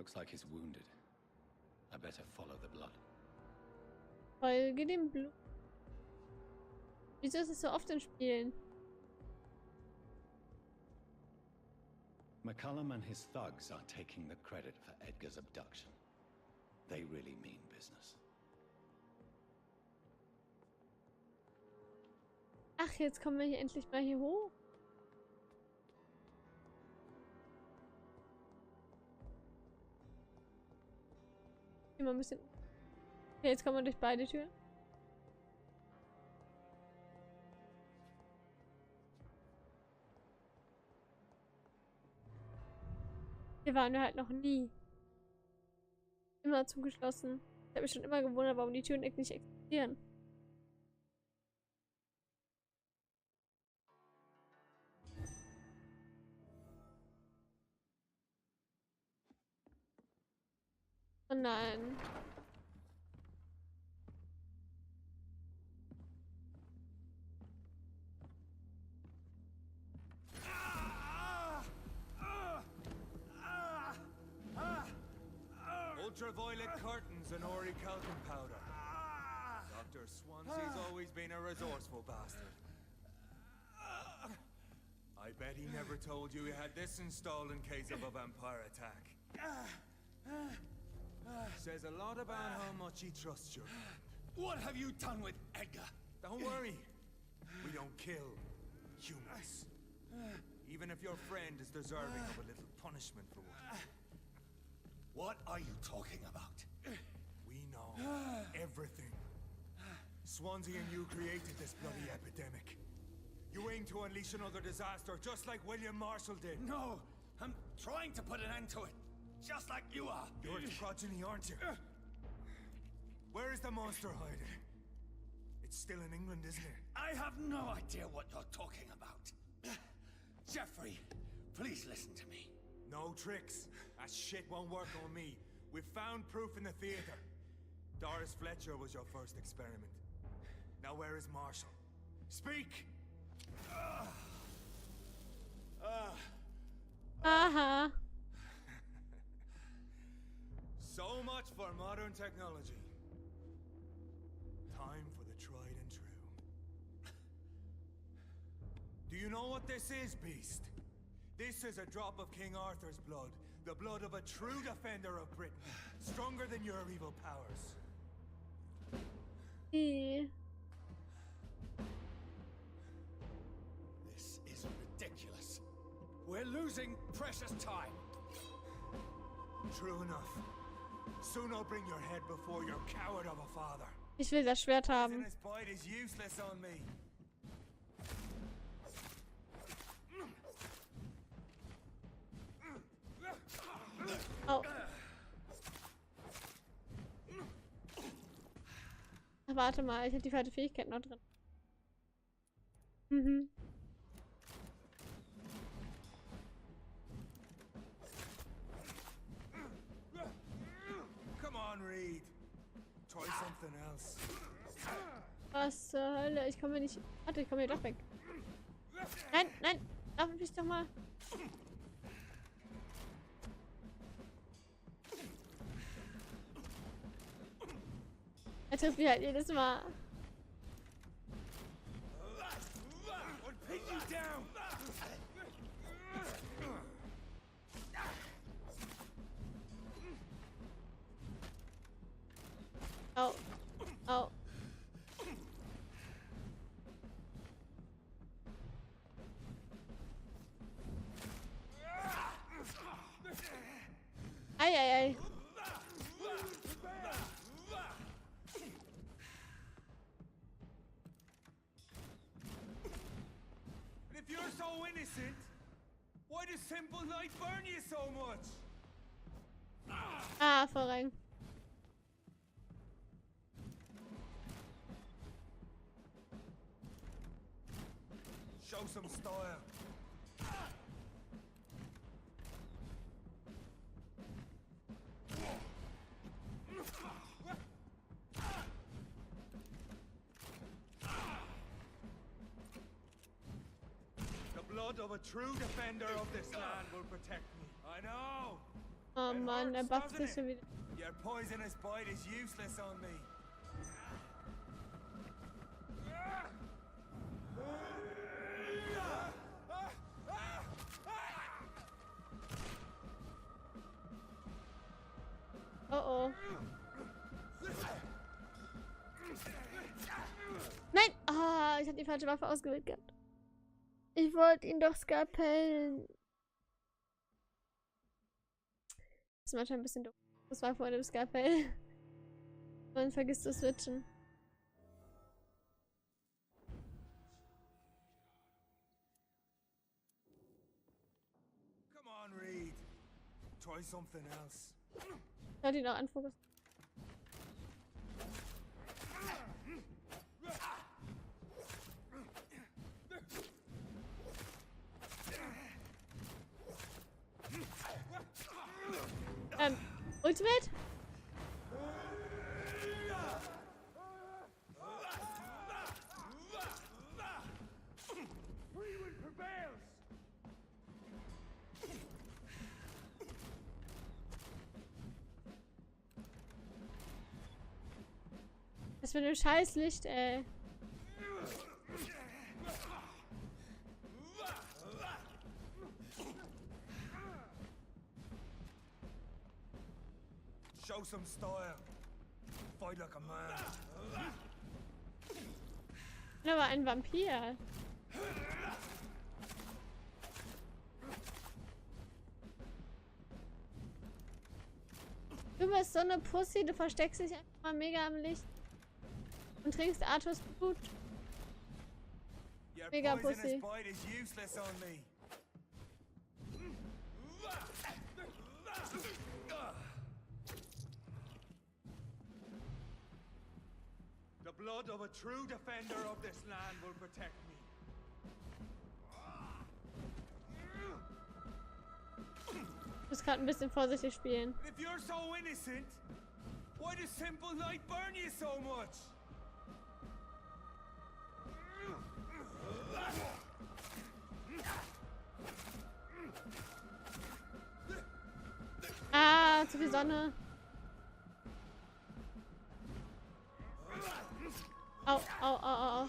Looks like he's wounded. I better follow the blood. Folge dem Blut. Wieso ist es so oft in Spielen? McCullum and his thugs are taking the credit for Edgar's abduction. They really mean business. Ach, jetzt kommen wir hier endlich mal hier hoch. Immer ein bisschen. Okay, jetzt kommen wir durch beide Türen. Hier waren wir halt noch nie. Immer zugeschlossen. Ich habe mich schon immer gewundert, warum die Türen nicht existieren. Oh nein. Ultraviolet curtains and orichalcum powder. Dr. Swansea's always been a resourceful bastard. I bet he never told you he had this installed in case of a vampire attack. Says a lot about how much he trusts you. What have you done with Edgar? Don't worry. We don't kill humans. Even if your friend is deserving of a little punishment for what. What are you talking about? We know everything. Swansea and you created this bloody epidemic. You aim to unleash another disaster just like William Marshall did. No, I'm trying to put an end to it. Just like you are. You're its progeny, aren't you? Where is the monster hiding? It's still in England, isn't it? I have no idea what you're talking about. Jeffrey, please listen to me. No tricks. That shit won't work on me. We found proof in the theater. Doris Fletcher was your first experiment. Now where is Marshall? Speak! Aha. So much for modern technology. Time for the tried and true. Do you know what this is, Beast? This is a drop of King Arthur's blood. The blood of a true defender of Britain. Stronger than your evil powers. This is ridiculous. We're losing precious time. True enough. Soon I'll bring your head before your coward of a father. Ich will das Schwert haben. His bite is useless on me. Oh. Ach, warte mal, ich habe die falsche Fähigkeit noch drin. Mhm. Come on, Reid. Try something else. Was zur Hölle? Ich komme nicht. Warte, ich komme hier doch weg. Nein, nein. Lass mich doch mal. Er trifft mich halt jedes Mal. Oh. Oh. Ei, ei, ei. If you're so innocent, why does simple light burn you so much? Ah, Vorrang. Show some style. The blood of a true defender of this land will protect me. I know. Oh Mann, er bufft sich schon wieder. Your poisonous bite is useless on me. Oh oh. Nein! Ah, ich habe die falsche Waffe ausgewählt gehabt. Ich wollte ihn doch skalpellen. Das ist manchmal ein bisschen doof. Das war vor dem Skalpell. Man vergisst zu switchen. Come on, Reid. Try something else. Ich wollte ihn auch anfokussen. Ultimate? Was für ein Scheißlicht, ey. Show some style. Fight like a man. Ich bin aber ein Vampir. Du bist so eine Pussy, du versteckst dich einfach mal mega am Licht. Und trinkst Arthurs Blut. Your Mega poisonous Pussy. bite is useless on me. The blood of a true defender of this land will protect me. Du musst gerade ein bisschen vorsichtig spielen. If you're so innocent, why does simple light burn you so much? Ah, zu viel Sonne. Au, au, au, au, au.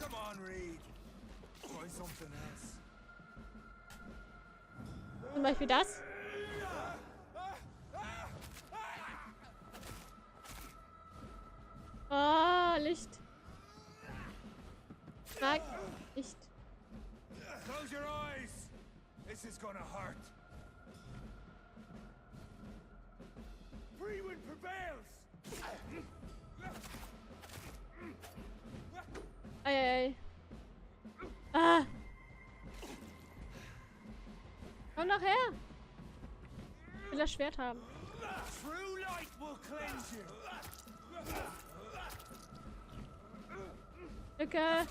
Come on, Reid. Try something else. Zum Beispiel das. Oh, Licht. Mag Licht. Close your eyes. This is gonna hurt. Free wind prevails. Ei. Ah. Komm doch her. Ich will das Schwert haben. True light will cleanse you. Lücke.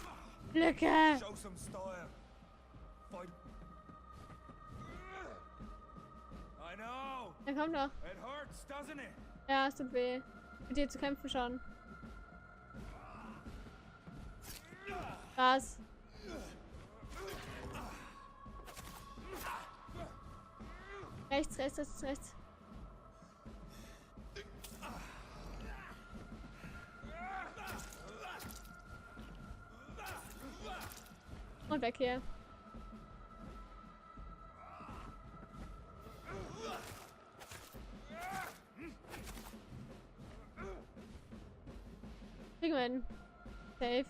Lücke. Show some style. Fight. I know. Ja, komm doch. It hurts, doesn't it? Ja, es tut weh. Mit dir zu kämpfen schon. Was? Rechts, rechts, rechts, rechts. Und weg hier. Kriegen wir hin. Safe.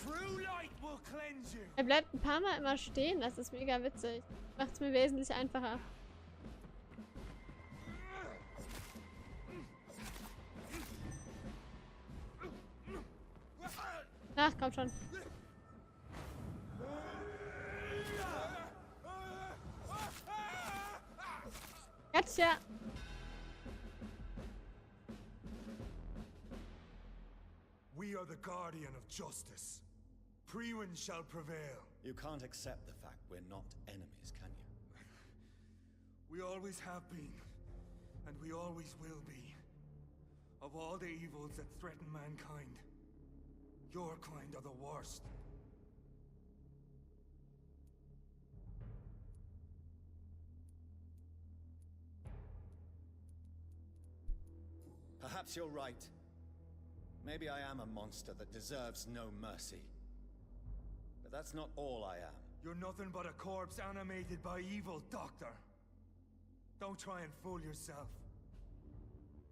True light will cleanse you. Er bleibt ein paar Mal immer stehen. Das ist mega witzig. Macht es mir wesentlich einfacher. Ach, komm schon. Gotcha. We are the guardian of justice. Priwen shall prevail. You can't accept the fact we're not enemies, can you? We always have been, and we always will be. Of all the evils that threaten mankind, your kind are the worst. perhaps you're right. Maybe I am a monster that deserves no mercy. But that's not all I am. You're nothing but a corpse animated by evil, Doctor. Don't try and fool yourself.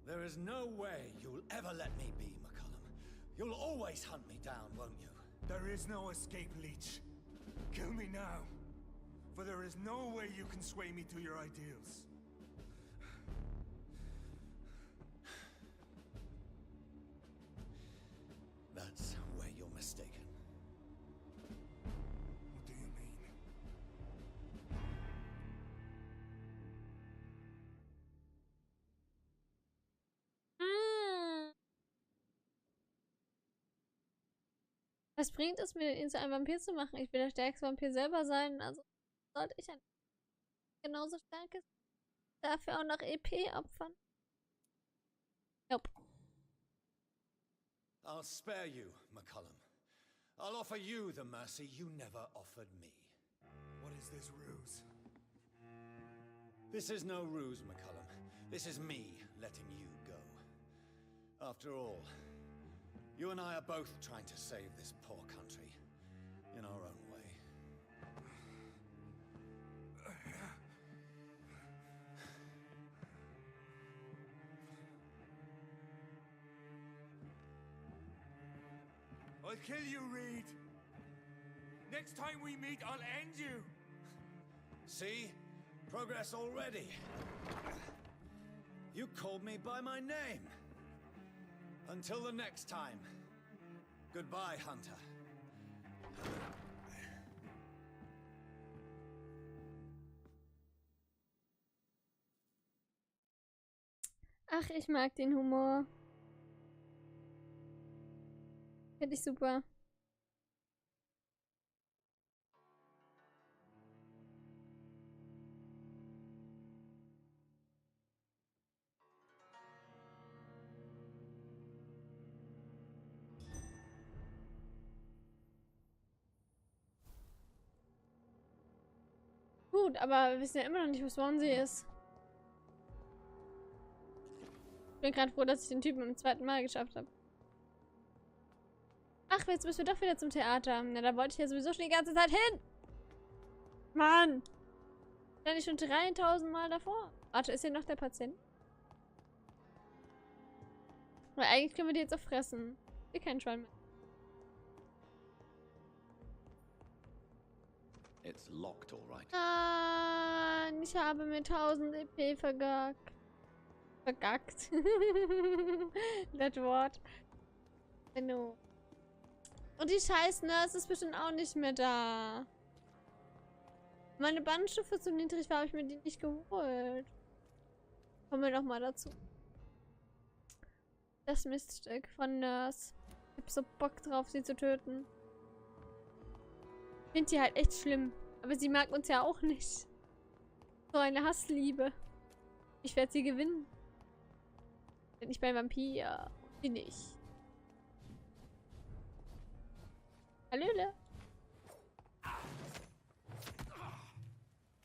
There is no way you'll ever let me be, McCullum. You'll always hunt me down, won't you? There is no escape, Leech. Kill me now. For there is no way you can sway me to your ideals. That's where you're mistaken. What do you mean? Was bringt es mir, ihn zu einem Vampir zu machen? Ich will der stärkste Vampir selber sein, also sollte ich ein genauso starkes dafür auch noch EP opfern? Nope. I'll spare you, McCullum. I'll offer you the mercy you never offered me. What is this ruse? This is no ruse, McCullum. This is me letting you go. After all, you and I are both trying to save this poor country in our own way. I'll kill you, Reid. Next time we meet, I'll end you. See? Progress already. You called me by my name. Until the next time. Goodbye, Hunter. Ach, ich mag den Humor. Finde ich super. Gut, aber wir wissen ja immer noch nicht, wo Swansea ist. Ich bin gerade froh, dass ich den Typen im zweiten Mal geschafft habe. Ach, jetzt müssen wir doch wieder zum Theater. Na, da wollte ich ja sowieso schon die ganze Zeit hin. Mann! Stand ich schon 3000 Mal davor. Warte, ist hier noch der Patient? Weil eigentlich können wir die jetzt auch fressen. Wir keinen Schwein mehr. It's locked, all right. Nein, ich habe mir 1000 EP vergackt. Vergackt. Das Wort. Genau. Und die scheiß Nurse ist bestimmt auch nicht mehr da. Meine Bandstufe zu niedrig war, habe ich mir die nicht geholt. Kommen wir doch mal dazu. Das Miststück von Nurse. Ich hab so Bock drauf, sie zu töten. Ich finde die halt echt schlimm. Aber sie mag uns ja auch nicht. So eine Hassliebe. Ich werde sie gewinnen. Bin ich bei Vampir. Bin ich. Hallöle.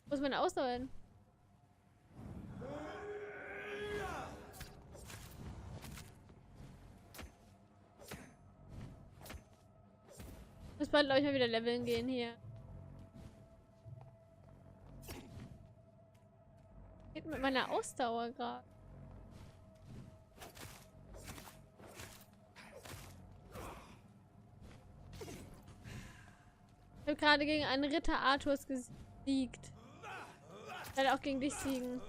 Wo ist meine Ausdauer hin? Ich muss bald, glaube ich, mal wieder leveln gehen hier. Geht mit meiner Ausdauer gerade. Ich habe gerade gegen einen Ritter Arthurs gesiegt. Ich werde auch gegen dich siegen.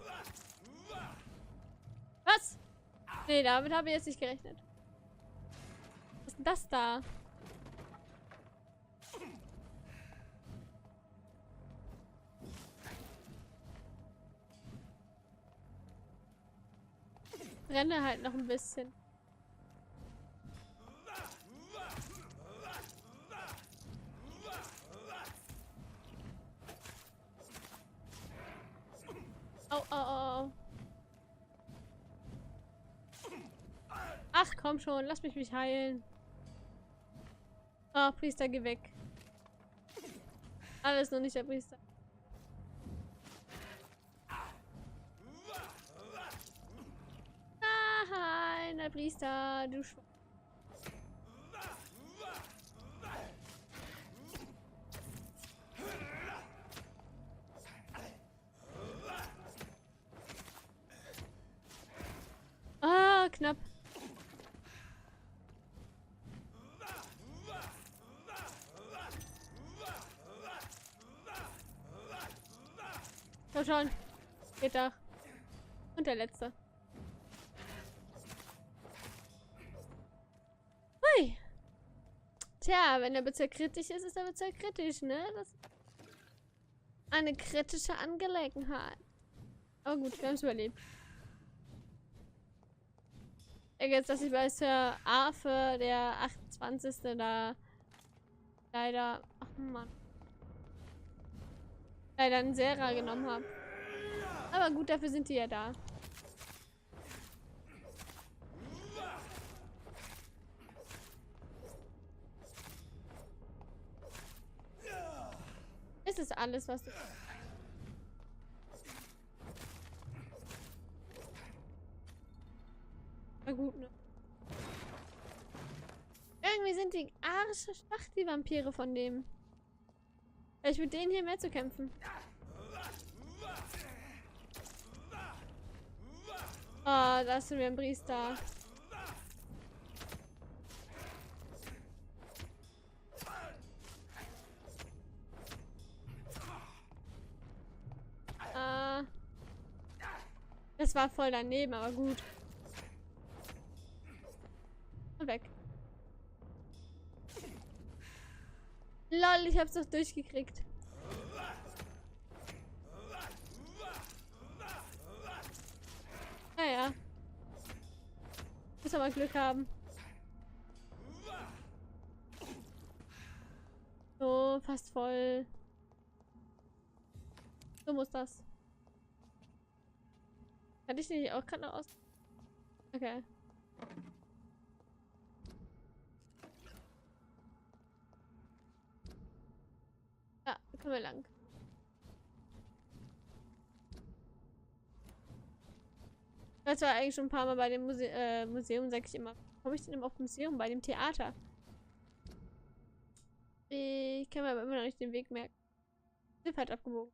Was? Nee, damit habe ich jetzt nicht gerechnet. Was ist denn das da? Ich renne halt noch ein bisschen. Oh, oh, oh. Ach, komm schon, lass mich heilen. Oh, Priester, geh weg. Alles nur nicht der Priester. Nein, der Priester, du Schwein. Ah, knapp. Komm schon. Geht doch. Und der letzte. Hui. Tja, wenn der Bezirk kritisch ist, ist der Bezirk kritisch, ne? Das ist eine kritische Angelegenheit. Aber gut, wir haben es überlebt. Jetzt, dass ich bei Sir Arthur, der 28. da leider... Ach Mann. Leider einen Sera genommen habe. Aber gut, dafür sind die ja da. Ist es alles, was du... Na gut, ne? Irgendwie sind die arsche schwach, die Vampire von dem. Vielleicht mit denen hier mehr zu kämpfen. Oh, da ist schon wieder ein Priester. Das war voll daneben, aber gut. Und weg. Lol, ich hab's doch durchgekriegt. Naja. Muss aber Glück haben. So, fast voll. So muss das. Hatte ich nicht auch gerade noch aus... Okay. Ja, da können wir lang. Das war eigentlich schon ein paar Mal bei dem Museum, sag ich immer. Komme ich denn immer auf Museum? Bei dem Theater. Ich kann mir aber immer noch nicht den Weg merken. Schiff hat abgebogen.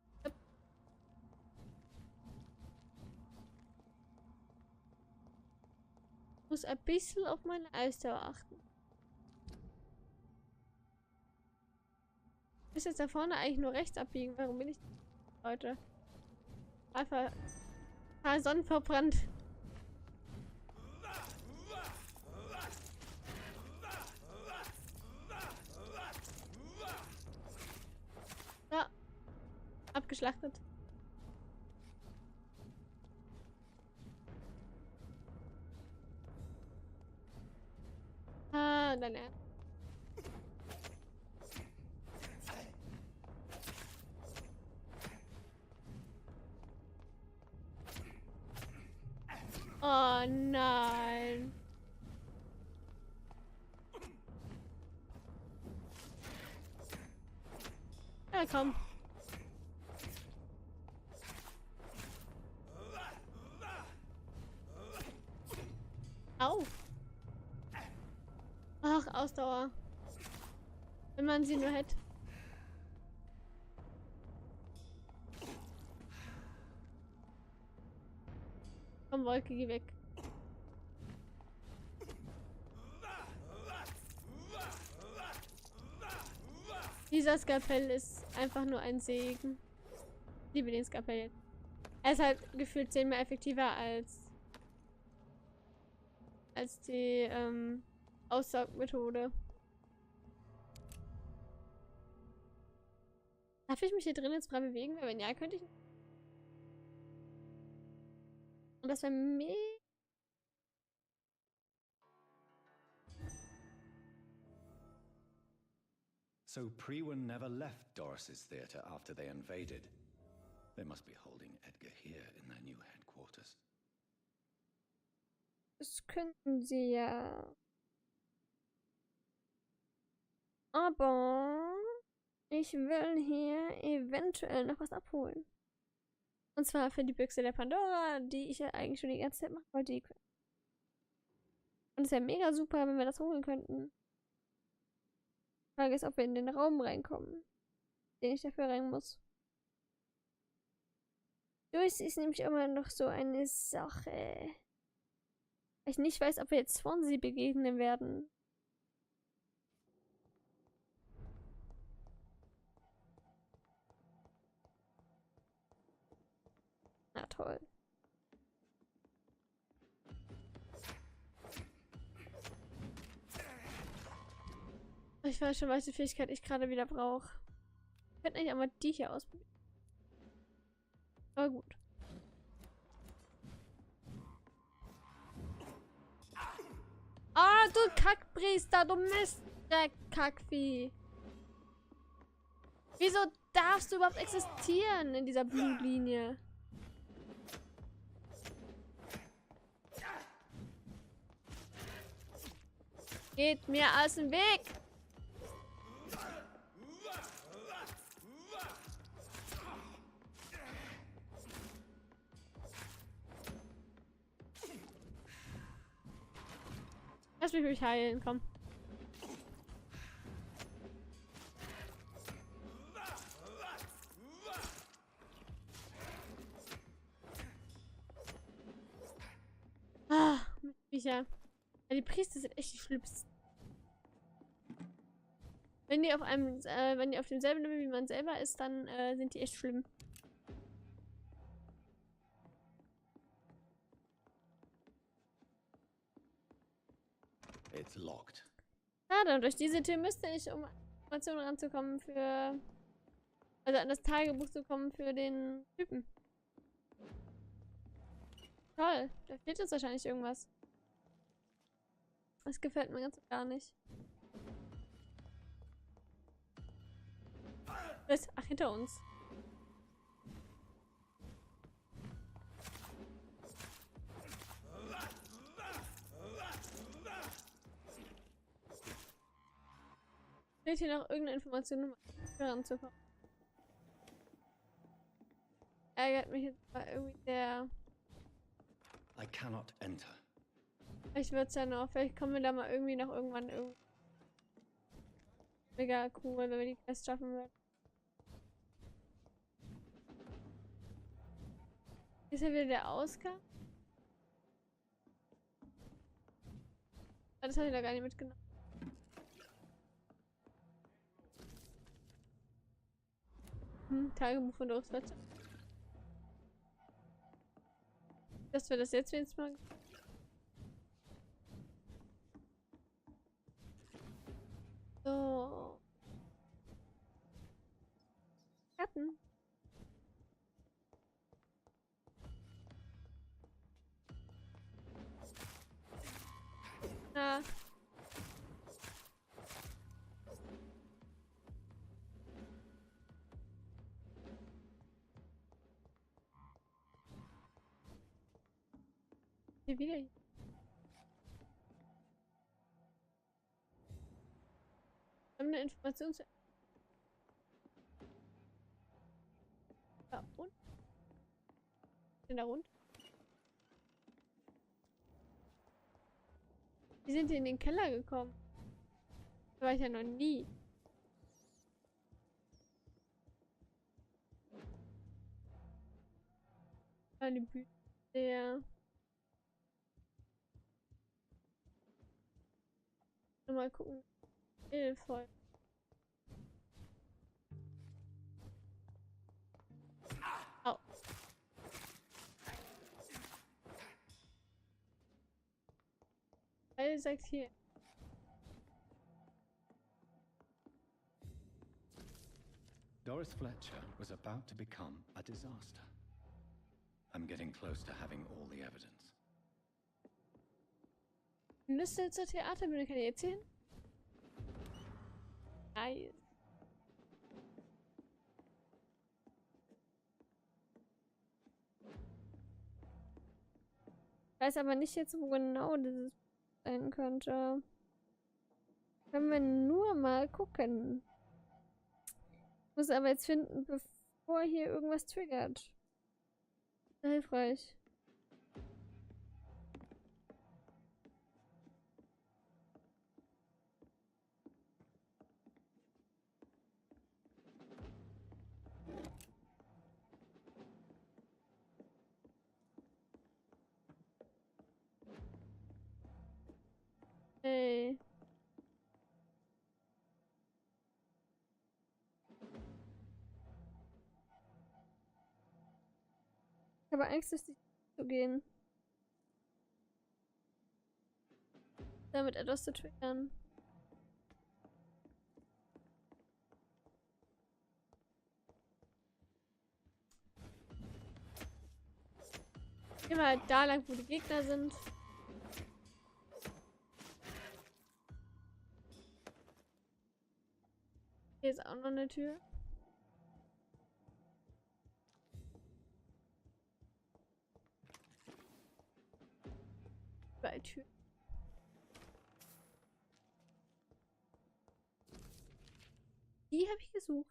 Muss ein bisschen auf meine Ausdauer achten. Ich muss jetzt da vorne eigentlich nur rechts abbiegen. Warum bin ich heute? Einfach sonnenverbrannt. Ja. Abgeschlachtet. Ah, dann ja. Oh nein. Ja, komm. Au. Ach, Ausdauer. Wenn man sie nur hätte. Komm, Wolke, geh weg. Dieser Skalpell ist einfach nur ein Segen. Ich liebe den Skalpell. Er ist halt gefühlt 10-mal effektiver als die Aussaugmethode. Darf ich mich hier drin jetzt frei bewegen? Weil wenn ja, könnte ich. Und das wäre mega. So Priwen never left Doris's theater after they invaded. They must be holding Edgar here in their new headquarters. Das könnten sie ja. Aber ich will hier eventuell noch was abholen. Und zwar für die Büchse der Pandora, die ich ja eigentlich schon die ganze Zeit machen wollte. Und es wäre mega super, wenn wir das holen könnten. Die Frage ist, ob wir in den Raum reinkommen, den ich dafür rein muss. Durst ist nämlich immer noch so eine Sache. Weil ich nicht weiß, ob wir jetzt Swansea begegnen werden. Na toll. Ich weiß schon, welche Fähigkeit ich gerade wieder brauche. Ich könnte eigentlich einmal die hier ausprobieren. Aber gut. Ah, du Kackpriester, du Mistdreck-Kackvieh. Wieso darfst du überhaupt existieren in dieser Blutlinie? Geht mir aus dem Weg! Lass mich heilen, komm. Ah, Micha. Ja, die Priester sind echt die schlimmsten. Wenn die auf einem, wenn die auf demselben Level wie man selber ist, dann sind die echt schlimm. It's locked. Ja, dann durch diese Tür müsste ich, um Informationen ranzukommen für... Also an das Tagebuch zu kommen für den Typen. Toll, da fehlt jetzt wahrscheinlich irgendwas. Das gefällt mir ganz und gar nicht. Was? Ach, hinter uns. Fehlt hier noch irgendeine Information, um heranzukommen? Ärgert mich jetzt mal irgendwie der. I cannot enter. Ich würde es ja noch. Vielleicht kommen wir da mal irgendwie noch irgendwann mega cool, wenn wir die Quest schaffen würden. Ist ja wieder der Ausgang? Das habe ich da gar nicht mitgenommen. Tagebuch von der Offizielle Seite. Dass wir das jetzt wenigstens mal. So. Retten. Ah. Hier wieder. Eine Information zu. Da unten. Da runter. Wie sind die in den Keller gekommen? Da war ich ja noch nie. Ah, die Bücher. Der. Mal gucken. Voll. Au. Weil sagt hier. Doris Fletcher was about to become a disaster. I'm getting close to having all the evidence. Müsste zur Theaterbühne, kann ich erzählen? Nice. Ich weiß aber nicht jetzt, wo genau das sein könnte. Können wir nur mal gucken. Ich muss aber jetzt finden, bevor hier irgendwas triggert. Sehr hilfreich. habe Angst, durch die Tür zu gehen. Damit etwas zu triggern. Gehen wir halt da lang, wo die Gegner sind. Hier ist auch noch eine Tür. Überall Tür. Die habe ich gesucht.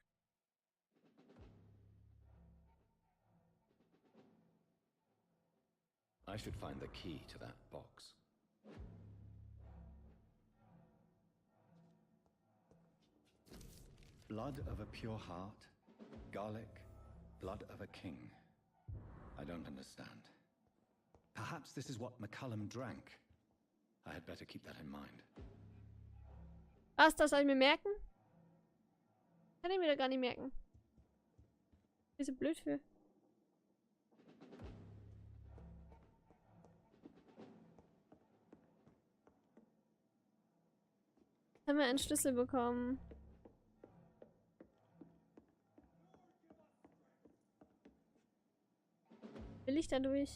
I should find the key to that box. Blood of a pure heart, garlic, blood of a king. I don't understand. Perhaps this is what McCullum drank. I had better keep that in mind. Was, das soll ich mir merken? Kann ich mir da gar nicht merken. Bin so blöd für. Haben wir einen Schlüssel bekommen? Will ich da durch?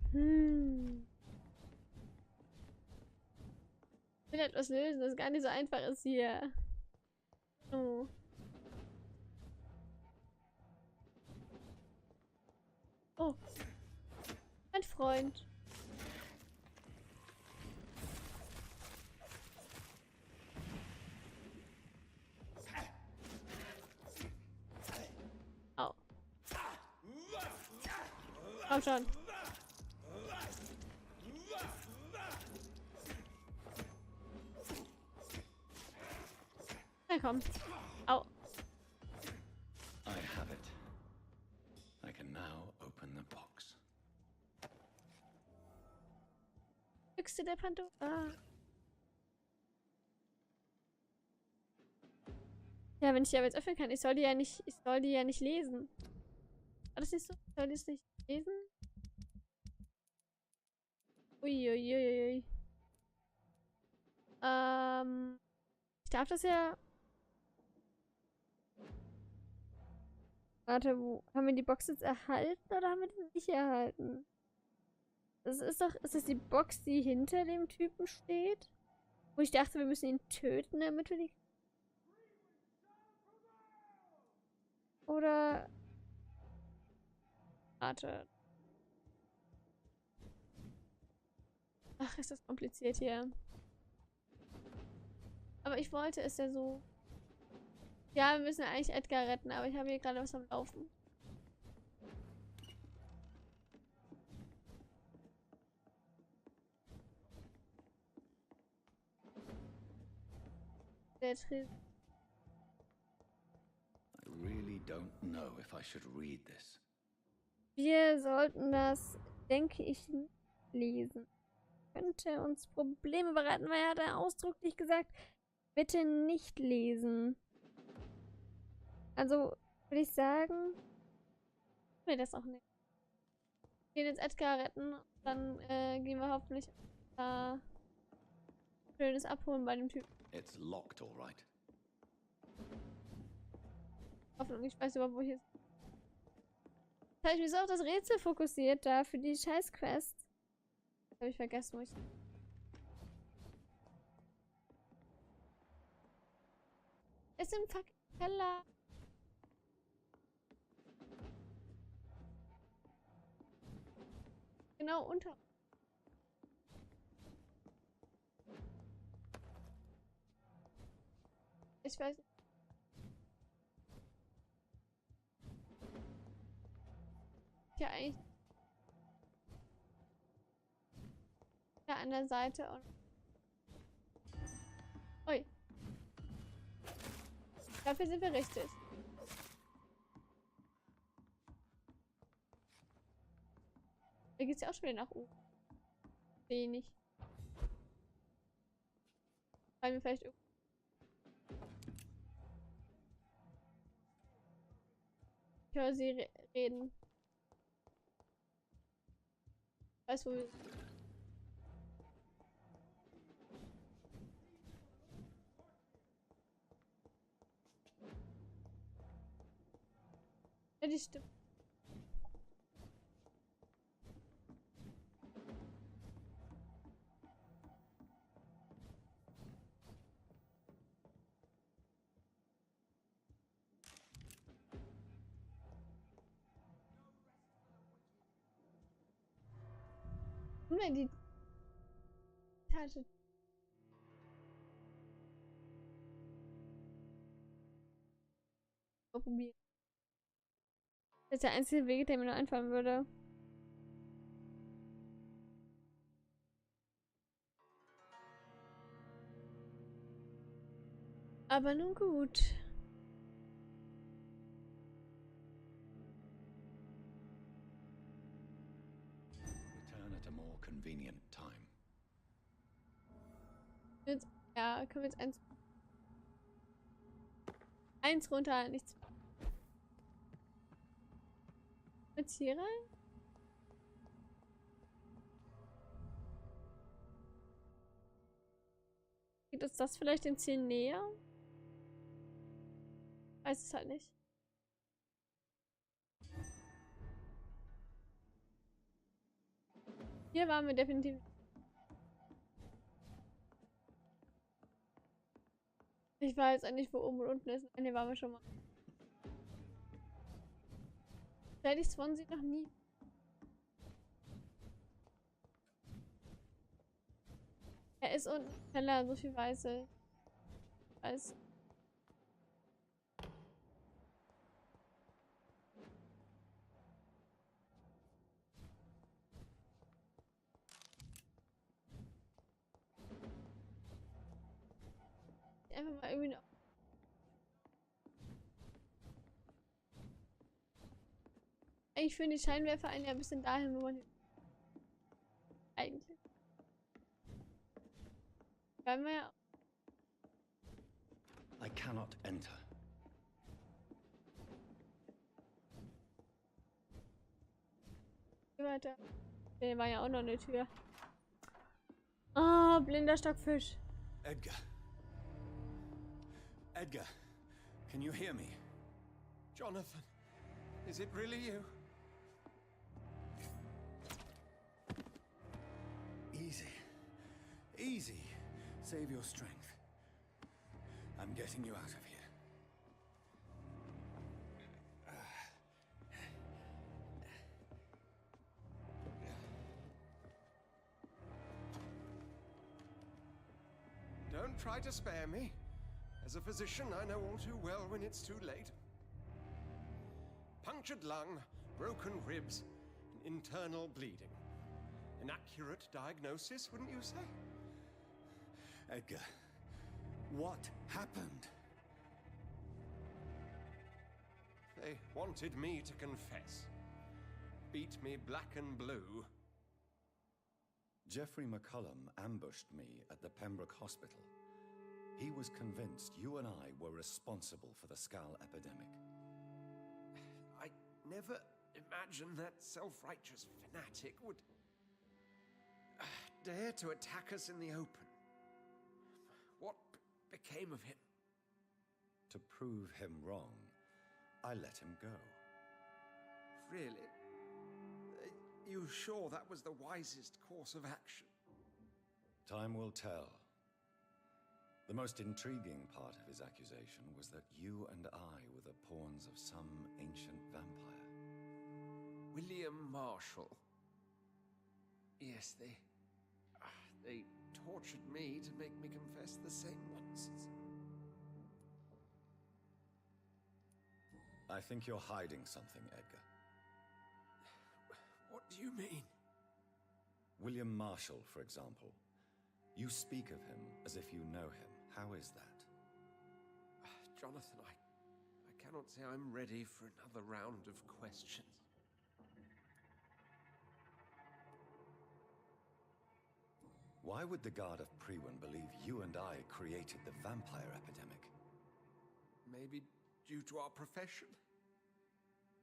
Ich will etwas lösen, das gar nicht so einfach ist hier. Oh. Oh. Mein Freund. Au. Komm schon. Na komm. Au. I have it. I can now open the box. Büchse der Pandora. Ja, wenn ich die aber jetzt öffnen kann, ich soll die ja nicht lesen. War das nicht so? Ich soll die es nicht lesen? Uiuiuiui. Ich darf das ja. Warte, wo haben wir die Box jetzt erhalten oder haben wir die nicht erhalten? Das ist doch, ist das die Box, die hinter dem Typen steht? Wo ich dachte, wir müssen ihn töten, damit wir die. Oder. Warte. Ach, ist das kompliziert hier. Aber ich wollte es ja so. Ja, wir müssen ja eigentlich Edgar retten, aber ich habe hier gerade was am Laufen. Der Tritt. I really don't know if I should read this. Wir sollten das, denke ich, lesen. Könnte uns Probleme bereiten, weil er hat ja ausdrücklich gesagt, bitte nicht lesen. Also, würde ich sagen, nee, das auch nicht. Wir gehen jetzt Edgar retten, dann gehen wir hoffentlich schönes abholen bei dem Typen. It's locked, all right. Hoffnung, ich weiß überhaupt, wo ich jetzt. Jetzt habe ich mich so auf das Rätsel fokussiert da für die Scheiß-Quest. Habe ich vergessen, wo ich. Ist im fucking Keller. Genau unter. Ich weiß nicht. Ja, eigentlich. Ja, an der Seite und. Ui. Dafür sind wir richtig. Da geht's ja auch schon wieder nach oben. Sehe ich nicht. Weil wir vielleicht höre sie reden. Ich weiß, wo wir sind. Ja, die stimmt. Und wenn die Tasche probieren. Das ist der einzige Weg, der mir nur einfallen würde. Aber nun gut. Return at a more convenient time. Jetzt, ja, können wir jetzt eins runter, nichts. Jetzt hier rein? Geht uns das vielleicht dem Ziel näher? Weiß es halt nicht. Hier waren wir definitiv. Ich weiß eigentlich, wo oben und unten ist. Hier waren wir schon mal. Da hätte ich Swansea noch nie. Er ist unten heller, so viel weiße. Weiß. Einfach mal irgendwie noch. Ich finde die Scheinwerfer einen ja ein bisschen dahin, wo man eigentlich. Weil wir ja. I cannot enter. Weiter. Der war ja auch noch eine Tür. Ah, blinder Stockfisch. Edgar. Edgar, can you hear me? Jonathan, is it really you? Easy. Easy. Save your strength. I'm getting you out of here. Don't try to spare me. As a physician, I know all too well when it's too late. Punctured lung, broken ribs, and internal bleeding. An accurate diagnosis, wouldn't you say? Edgar, what happened? They wanted me to confess. Beat me black and blue. Jeffrey McCullum ambushed me at the Pembroke Hospital. He was convinced you and I were responsible for the Skull epidemic. I never imagined that self-righteous fanatic would dare to attack us in the open. What became of him? To prove him wrong, I let him go. Really? Are you sure that was the wisest course of action? Time will tell. The most intriguing part of his accusation was that you and I were the pawns of some ancient vampire. William Marshall. Yes, they tortured me to make me confess the same nonsense. I think you're hiding something, Edgar. What do you mean? William Marshall, for example. You speak of him as if you know him. How is that? Jonathan, I cannot say I'm ready for another round of questions. Why would the Guard of Priwen believe you and I created the vampire epidemic? Maybe due to our profession?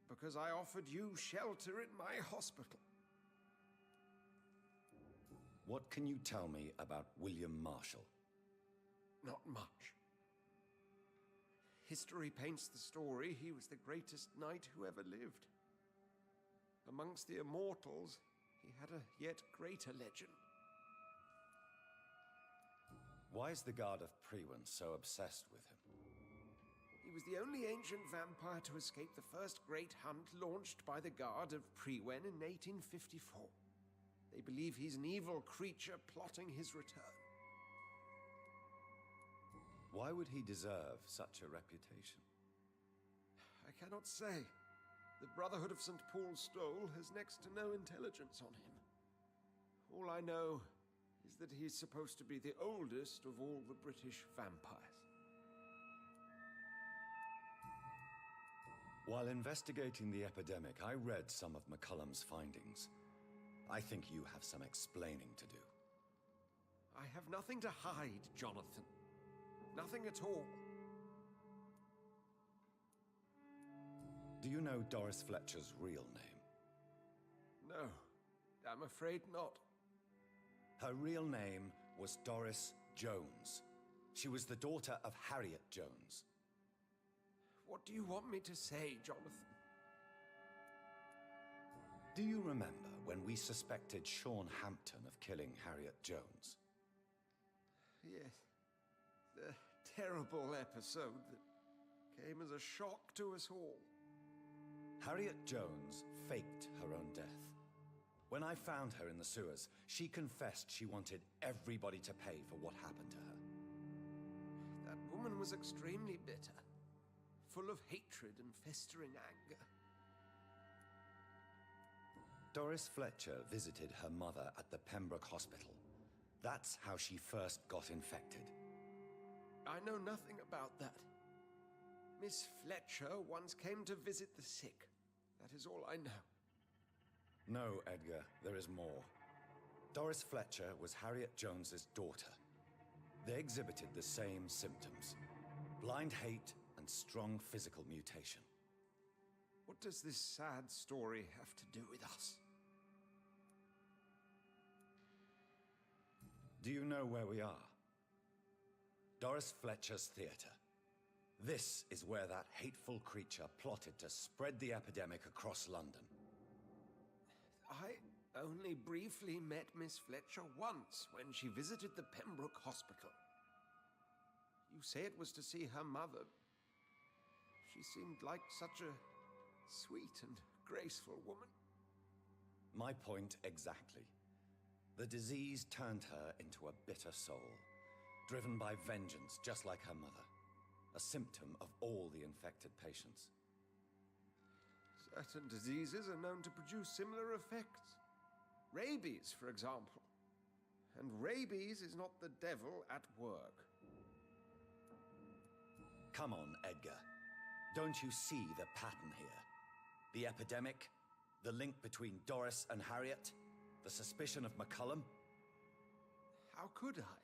because I offered you shelter in my hospital. What can you tell me about William Marshall? Not much. History paints the story he was the greatest knight who ever lived. Amongst the immortals, he had a yet greater legend. Why is the Guard of Priwen so obsessed with him? He was the only ancient vampire to escape the first great hunt launched by the Guard of Priwen in 1854. They believe he's an evil creature plotting his return. Why would he deserve such a reputation? I cannot say. The Brotherhood of St. Paul's Stole has next to no intelligence on him. All I know is that he's supposed to be the oldest of all the British vampires. While investigating the epidemic, I read some of McCullum's findings. I think you have some explaining to do. I have nothing to hide, Jonathan. Nothing at all. Do you know Doris Fletcher's real name? No, I'm afraid not. Her real name was Doris Jones. She was the daughter of Harriet Jones. What do you want me to say, Jonathan? Do you remember when we suspected Sean Hampton of killing Harriet Jones? Yes. The terrible episode that came as a shock to us all. Harriet Jones faked her own death. When I found her in the sewers, she confessed she wanted everybody to pay for what happened to her. That woman was extremely bitter, full of hatred and festering anger. Doris Fletcher visited her mother at the Pembroke Hospital. That's how she first got infected. I know nothing about that. Miss Fletcher once came to visit the sick. That is all I know. No, Edgar, there is more. Doris Fletcher was Harriet Jones's daughter. They exhibited the same symptoms: blind hate and strong physical mutation. What does this sad story have to do with us? Do you know where we are? Doris Fletcher's theater. This is where that hateful creature plotted to spread the epidemic across London. I only briefly met Miss Fletcher once when she visited the Pembroke Hospital. You say it was to see her mother. She seemed like such a sweet and graceful woman. My point exactly. The disease turned her into a bitter soul, driven by vengeance just like her mother. A symptom of all the infected patients. Certain diseases are known to produce similar effects. Rabies, for example. And rabies is not the devil at work. Come on, Edgar. Don't you see the pattern here? The epidemic, the link between Doris and Harriet, the suspicion of McCullum. How could I?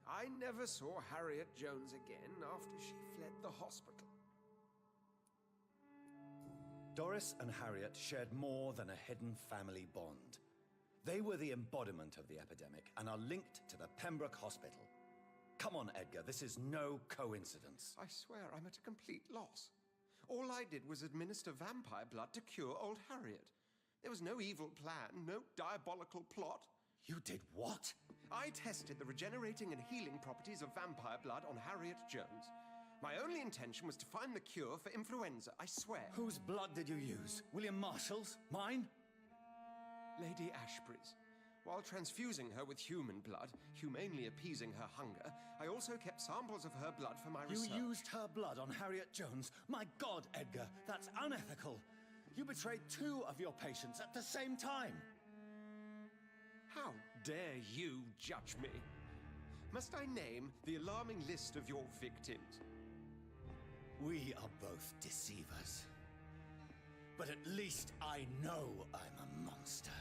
I never saw Harriet Jones again after she fled the hospital. Doris and Harriet shared more than a hidden family bond. They were the embodiment of the epidemic and are linked to the Pembroke Hospital. Come on, Edgar, this is no coincidence. I swear I'm at a complete loss. All I did was administer vampire blood to cure old Harriet. There was no evil plan, no diabolical plot. You did what? I tested the regenerating and healing properties of vampire blood on Harriet Jones. My only intention was to find the cure for influenza, I swear. Whose blood did you use? William Marshall's? Mine? Lady Ashbury's. While transfusing her with human blood, humanely appeasing her hunger, I also kept samples of her blood for my research. You used her blood on Harriet Jones? My God, Edgar, that's unethical. You betrayed 2 of your patients at the same time. How dare you judge me? Must I name the alarming list of your victims? We are both deceivers. But at least I know I'm a monster.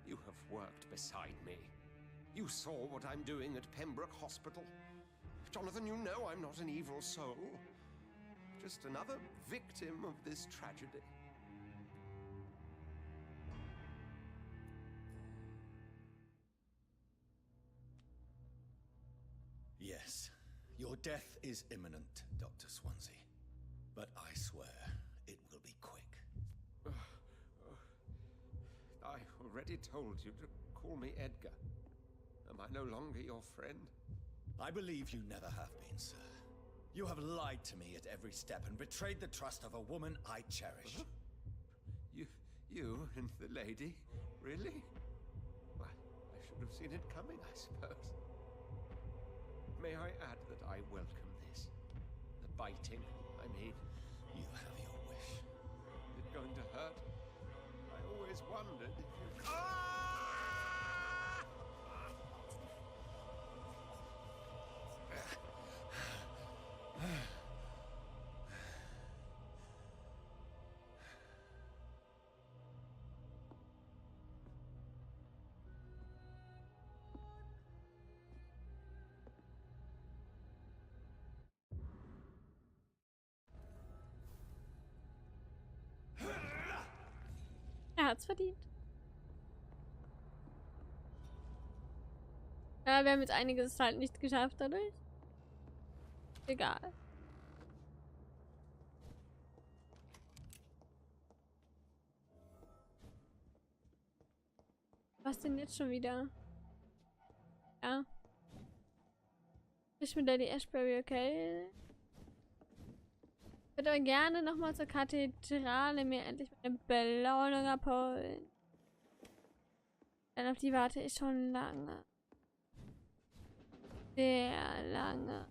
You have worked beside me. You saw what I'm doing at Pembroke Hospital. Jonathan, you know I'm not an evil soul. Just another victim of this tragedy. Yes, your death is imminent, Dr. Swansea. But I swear, it will be quick. I already told you to call me Edgar. Am I no longer your friend? I believe you never have been, sir. You have lied to me at every step and betrayed the trust of a woman I cherish. Huh? You and the lady? Really? Why, I should have seen it coming, I suppose. May I add that I welcome this? The biting, I mean. You have your wish. Is it going to hurt? I always wondered if you... Ah! Er hat's verdient. Ja, wir haben jetzt einiges halt nicht geschafft dadurch. Egal. Was denn jetzt schon wieder? Ja. Ich bin Lady Ashbury, okay. Ich würde aber gerne nochmal zur Kathedrale mir endlich meine Belohnung abholen. Denn auf die warte ich schon lange. Sehr lange.